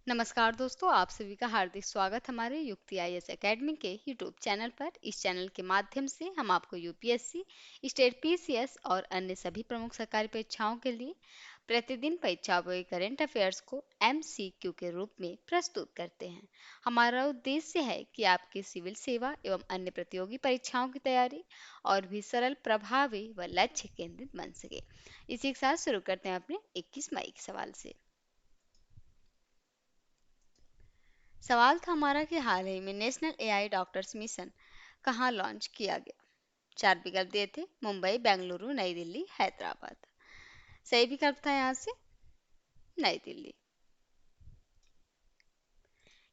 नमस्कार दोस्तों, आप सभी का हार्दिक स्वागत हमारे युक्ति आईएएस एकेडमी के यूट्यूब चैनल पर। इस चैनल के माध्यम से हम आपको यूपीएससी, स्टेट पीसीएस और अन्य सभी प्रमुख सरकारी परीक्षाओं के लिए प्रतिदिन परीक्षाओं के करंट अफेयर्स को एमसीक्यू के रूप में प्रस्तुत करते हैं। हमारा उद्देश्य है कि आपकी सिविल सेवा एवं अन्य प्रतियोगी परीक्षाओं की तैयारी और भी सरल, प्रभावी व लक्ष्य केंद्रित बन सके। इसी के साथ शुरू करते हैं अपने 21 मई के सवाल से। सवाल था हमारा कि हाल ही में नेशनल एआई डॉक्टर्स मिशन कहाँ लॉन्च किया गया। चार विकल्प दिए थे: मुंबई, बेंगलुरु, नई दिल्ली, हैदराबाद। सही विकल्प था यहाँ से नई दिल्ली,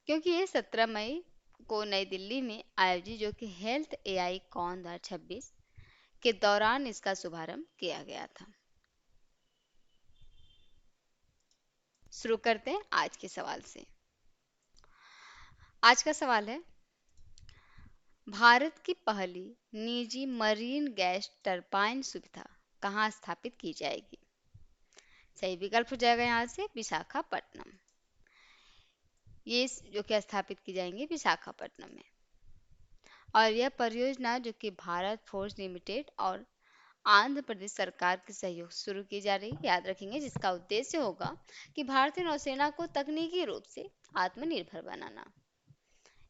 क्योंकि ये 17 मई को नई दिल्ली में आयोजित जो कि हेल्थ एआई कॉन 2026 के दौरान इसका शुभारंभ किया गया था। शुरू करते हैं आज के सवाल से। आज का सवाल है, भारत की पहली निजी मरीन गैस टरबाइन सुविधा कहाँ स्थापित की जाएगी। सही विकल्प हो जाएगा यहाँ से विशाखापट्टनम। ये जो कि स्थापित की जाएंगे विशाखापट्टनम में, और यह परियोजना जो कि भारत फोर्ज लिमिटेड और आंध्र प्रदेश सरकार के सहयोग से शुरू की जा रही है, याद रखेंगे, जिसका उद्देश्य होगा कि भारतीय नौसेना को तकनीकी रूप से आत्मनिर्भर बनाना।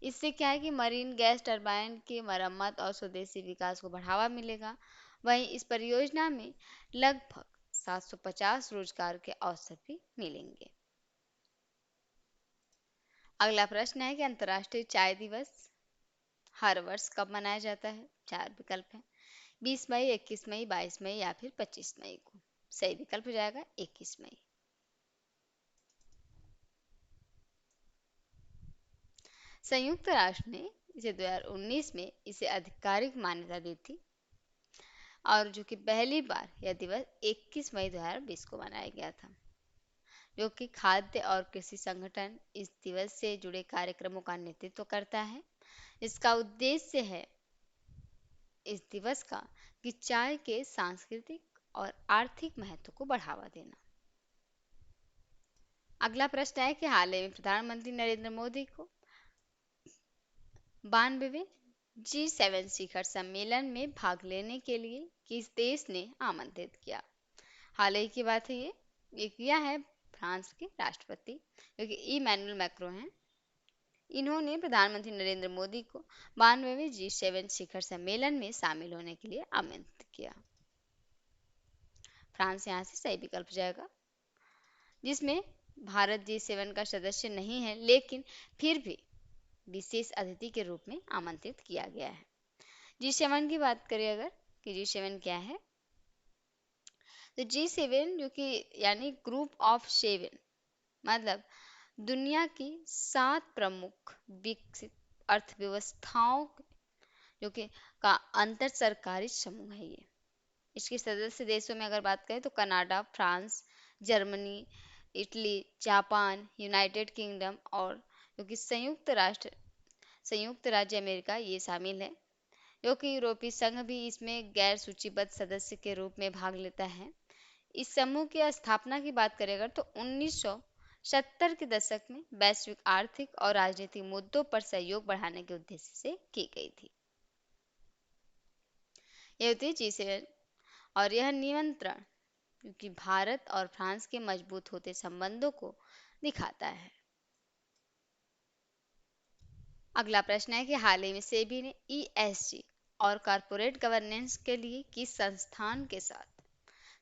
इससे क्या है कि मरीन गैस टरबाइन की मरम्मत और स्वदेशी विकास को बढ़ावा मिलेगा। वहीं इस परियोजना में लगभग 750 रोजगार के अवसर भी मिलेंगे। अगला प्रश्न है कि अंतर्राष्ट्रीय चाय दिवस हर वर्ष कब मनाया जाता है। चार विकल्प हैं: 20 मई, 21 मई, 22 मई या फिर 25 मई को। सही विकल्प हो जाएगा 21 मई। संयुक्त राष्ट्र ने इसे 2019 में इसे आधिकारिक मान्यता दी थी, और जो कि पहली बार यह दिवस 21 मई 2020 को मनाया गया था। जो कि खाद्य और कृषि संगठन इस दिवस से जुड़े कार्यक्रमों का नेतृत्व करता है। इसका उद्देश्य है इस दिवस का कि चाय के सांस्कृतिक और आर्थिक महत्व को बढ़ावा देना। अगला प्रश्न है कि हाल ही में प्रधानमंत्री नरेंद्र मोदी को 92वें G7 शिखर सम्मेलन में भाग लेने के लिए किस देश ने आमंत्रित किया। हाल ही की बात है, ये किया है फ्रांस के राष्ट्रपति जो कि इमैनुअल मैक्रों हैं। इन्होंने प्रधानमंत्री नरेंद्र मोदी को 92वें G7 शिखर सम्मेलन में शामिल होने के लिए आमंत्रित किया। फ्रांस यहाँ से सही विकल्प जाएगा, जिसमें भारत G7 का सदस्य नहीं है, लेकिन फिर भी विशेष अतिथि के रूप में आमंत्रित किया गया है। G7 की बात करें अगर कि G7 क्या है, तो G7 जो कि यानी ग्रुप ऑफ 7, मतलब दुनिया की 7 प्रमुख विकसित अर्थव्यवस्थाओं जो कि का अंतर सरकारी समूह है। ये इसके सदस्य देशों में अगर बात करें तो Canada, France, Germany, Italy, Japan, United kingdom और जो कि संयुक्त राज्य अमेरिका ये शामिल है। जो कि यूरोपीय संघ भी इसमें गैर सूचीबद्ध सदस्य के रूप में भाग लेता है। इस समूह की स्थापना की बात करें अगर तो 1970 के दशक में वैश्विक आर्थिक और राजनीतिक मुद्दों पर सहयोग बढ़ाने के उद्देश्य से की गई थी। यह होती है G7, और यह नियंत्रण क्योंकि भारत और फ्रांस के मजबूत होते संबंधों को दिखाता है। अगला प्रश्न है कि हाल ही में सेबी ने ESG और कॉरपोरेट गवर्नेंस के लिए किस संस्थान के साथ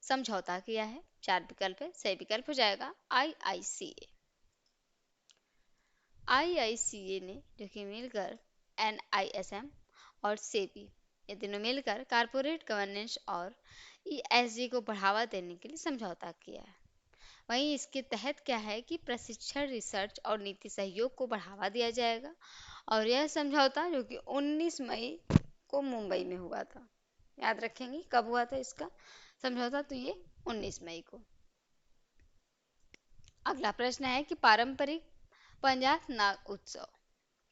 समझौता किया है। चार विकल्प है, सही विकल्प हो जाएगा IICA। IICA ने जो कि मिलकर NISM और सेबी ये तीनों मिलकर कॉरपोरेट गवर्नेंस और ESG को बढ़ावा देने के लिए समझौता किया है। वहीं इसके तहत क्या है कि प्रशिक्षण, रिसर्च और नीति सहयोग को बढ़ावा दिया जाएगा। और यह समझौता जो कि 19 मई को मुंबई में हुआ था। याद रखेंगे कब हुआ था इसका समझौता, तो ये 19 मई को। अगला प्रश्न है कि पारंपरिक पंजाब नाग उत्सव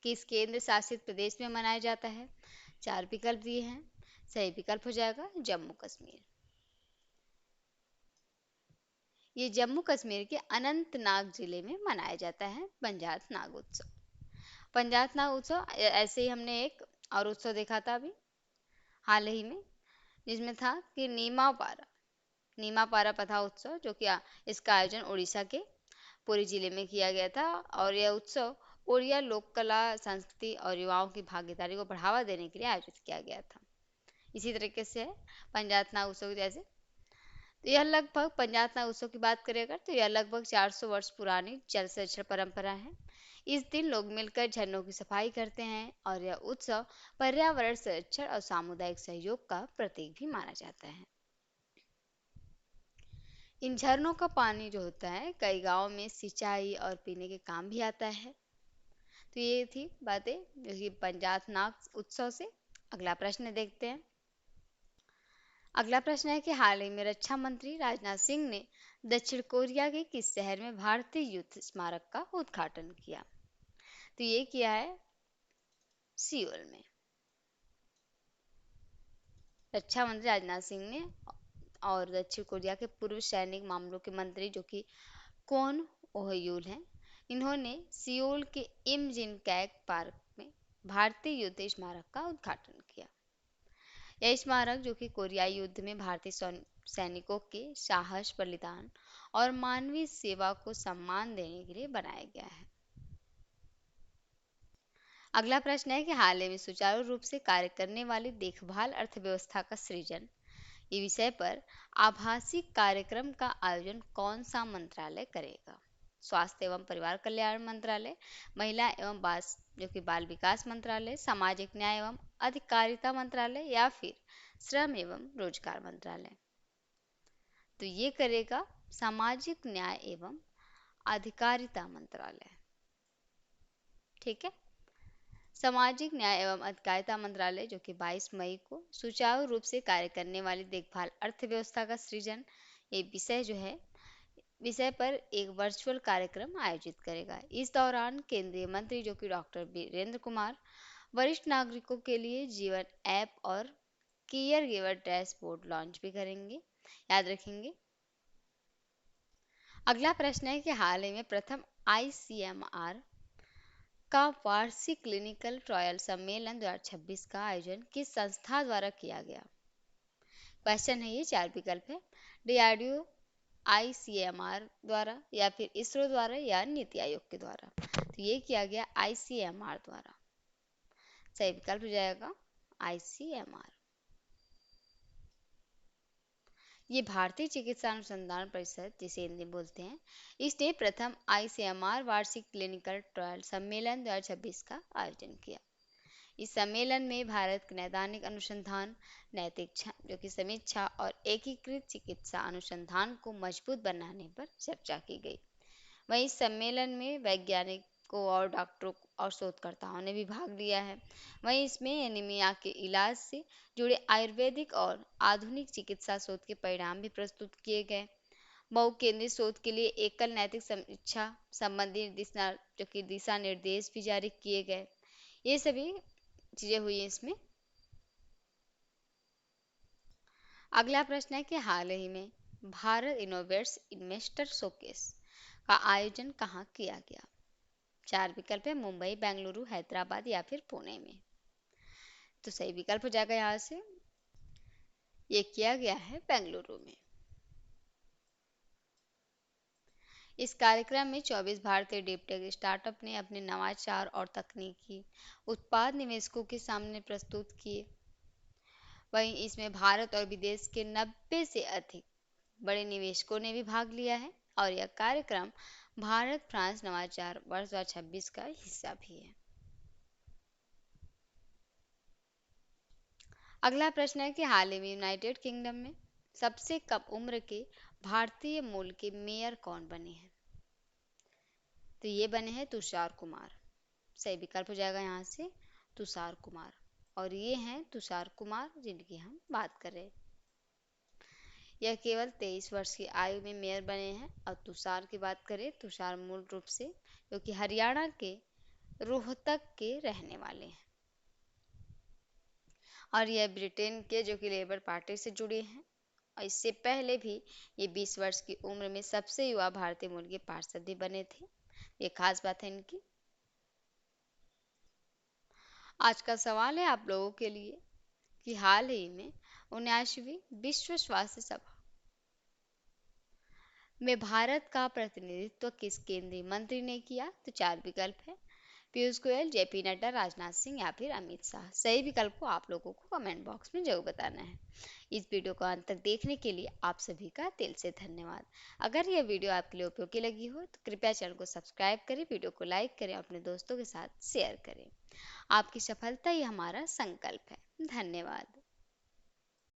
किस केंद्र शासित प्रदेश में मनाया जाता है। चार विकल्प दिए हैं, सही विकल्प हो जाएगा जम्मू कश्मीर। ये जम्मू कश्मीर के अनंतनाग जिले में मनाया जाता है पंजाब नाग उत्सव। पंजाब नाग उत्सव ऐसे ही हमने एक और उत्सव देखा था अभी हाल ही में, जिसमें था कि नीमा पारा पथा उत्सव, जो कि इसका आयोजन उड़ीसा के पुरी जिले में किया गया था। और यह उत्सव ओडिया लोक कला संस्कृति और युवाओं की भागीदारी को बढ़ावा देने के लिए आयोजित किया गया था। इसी तरीके से है पंजाब नाग उत्सव जैसे। तो यह लगभग पंजाब नाग उत्सव की बात करें अगर, तो यह लगभग 400 वर्ष पुरानी जल संरक्षण परंपरा है। इस दिन लोग मिलकर झरनों की सफाई करते हैं और यह उत्सव पर्यावरण संरक्षण और सामुदायिक सहयोग का प्रतीक भी माना जाता है। इन झरनों का पानी जो होता है कई गांवों में सिंचाई और पीने के काम भी आता है। तो ये थी बातें जो कि पंजाब नाग उत्सव से। अगला प्रश्न देखते हैं। अगला प्रश्न है कि हाल ही में रक्षा मंत्री राजनाथ सिंह ने दक्षिण कोरिया के किस शहर में भारतीय युद्ध स्मारक का उद्घाटन किया? तो ये किया है सियोल में। रक्षा मंत्री राजनाथ सिंह ने और दक्षिण कोरिया के पूर्व सैनिक मामलों के मंत्री जो कि क्वन ओहयुल हैं, इन्होंने सियोल के इम जिन कैक पार्क में भारतीय युद्ध स्मारक का उद्घाटन किया। यह स्मारक जो कि कोरियाई युद्ध में भारतीय सैनिकों के साहस, बलिदान और मानवीय सेवा को सम्मान देने के लिए बनाया गया है। अगला प्रश्न है कि हाल ही में सुचारू रूप से कार्य करने वाली देखभाल अर्थव्यवस्था का सृजन, ये विषय पर आभासी कार्यक्रम का आयोजन कौन सा मंत्रालय करेगा? स्वास्थ्य एवं परिवार कल्याण मंत्रालय, महिला एवं बाल विकास मंत्रालय, सामाजिक न्याय एवं अधिकारिता मंत्रालय या फिर श्रम एवं रोजगार मंत्रालय? तो ये करेगा सामाजिक न्याय एवं अधिकारिता मंत्रालय। ठीक है। सामाजिक न्याय एवं अधिकारिता मंत्रालय जो कि 22 मई को सुचारू रूप से कार्य करने वाली देखभाल अर्थव्यवस्था का सृजन, ये विषय पर एक वर्चुअल कार्यक्रम आयोजित करेगा। इस दौरान केंद्रीय मंत्री जो कि डॉक्टर वीरेंद्र कुमार वरिष्ठ नागरिकों के लिए जीवन ऐप और केयर गिवर डैशबोर्ड लॉन्च भी करेंगे। याद रखेंगे। अगला प्रश्न है कि हाल ही में प्रथम ICMR का वार्षिक क्लिनिकल ट्रायल सम्मेलन 2026 का आयोजन किस संस्था द्वारा किया गया? क्वेश्चन है ये, 4 विकल्प है। DRDO, ICMR द्वारा या फिर इसरो द्वारा या नीति आयोग के द्वारा। तो ये किया गया ICMR द्वारा। सही विकल्प हो जाएगा ICMR। ये भारतीय चिकित्सा अनुसंधान परिषद, जिसे हिंदी बोलते हैं, इसने प्रथम ICMR वार्षिक क्लिनिकल ट्रायल सम्मेलन 2026 का आयोजन किया। इस सम्मेलन में भारत के नैदानिक अनुसंधान, नैतिक जो कि समीक्षा और एकीकृत चिकित्सा अनुसंधान को मजबूत बनाने पर चर्चा की गई। वहीं इस सम्मेलन में वैज्ञानिकों और डॉक्टरों और शोधकर्ताओं ने भी भाग लिया है। वहीं इसमें एनीमिया के इलाज से जुड़े आयुर्वेदिक और आधुनिक चिकित्सा शोध के परिणाम भी प्रस्तुत किए गए। बहुकेंद्रित शोध के लिए एकल नैतिक समीक्षा संबंधी दिशा निर्देश भी जारी किए गए। ये सभी चीजें हुई इसमें। अगला प्रश्न है कि हाल ही में भारत इनोवेट्स इन्वेस्टर शोकेस का आयोजन कहाँ किया गया? 4 विकल्प है। मुंबई, बेंगलुरु, हैदराबाद या फिर पुणे में। तो सही विकल्प हो जाएगा यहाँ से, ये किया गया है बेंगलुरु में। इस कार्यक्रम में 24 भारतीय डीप टेक स्टार्टअप ने अपने नवाचार और तकनीकी उत्पाद निवेशकों के सामने प्रस्तुत किए। वहीं इसमें भारत और विदेश के 90 से अधिक बड़े निवेशकों ने भी भाग लिया है और यह कार्यक्रम भारत फ्रांस नवाचार वर्ष 2026 का हिस्सा भी है। अगला प्रश्न है कि हाल ही में यूनाइटेड किंगडम में सबसे कम उम्र के भारतीय मूल के मेयर कौन बने हैं? तो ये बने हैं तुषार कुमार। सही विकल्प हो जाएगा यहाँ से तुषार कुमार। और ये हैं तुषार कुमार जिनकी हम बात कर रहे हैं। यह केवल 23 वर्ष की आयु में मेयर बने हैं। और तुषार की बात करें, तुषार मूल रूप से जो कि हरियाणा के रोहतक के रहने वाले हैं और यह ब्रिटेन के जो कि लेबर पार्टी से जुड़े हैं। और इससे पहले भी ये 20 वर्ष की उम्र में सबसे युवा भारतीय मूल के पार्षद भी बने थे। ये खास बात है इनकी। आज का सवाल है आप लोगों के लिए कि हाल ही में 79वीं विश्व स्वास्थ्य सभा में भारत का प्रतिनिधित्व किस केंद्रीय मंत्री ने किया? तो चार विकल्प है: पीयूष गोयल, जेपी नड्डा, राजनाथ सिंह या फिर अमित शाह। सही विकल्प को आप लोगों को कमेंट बॉक्स में जरूर बताना है। इस वीडियो को अंत तक देखने के लिए आप सभी का दिल से धन्यवाद। अगर यह वीडियो आपके लिए उपयोगी लगी हो तो कृपया चैनल को सब्सक्राइब करें, वीडियो को लाइक करें, अपने दोस्तों के साथ शेयर करें। आपकी सफलता ही हमारा संकल्प है। धन्यवाद।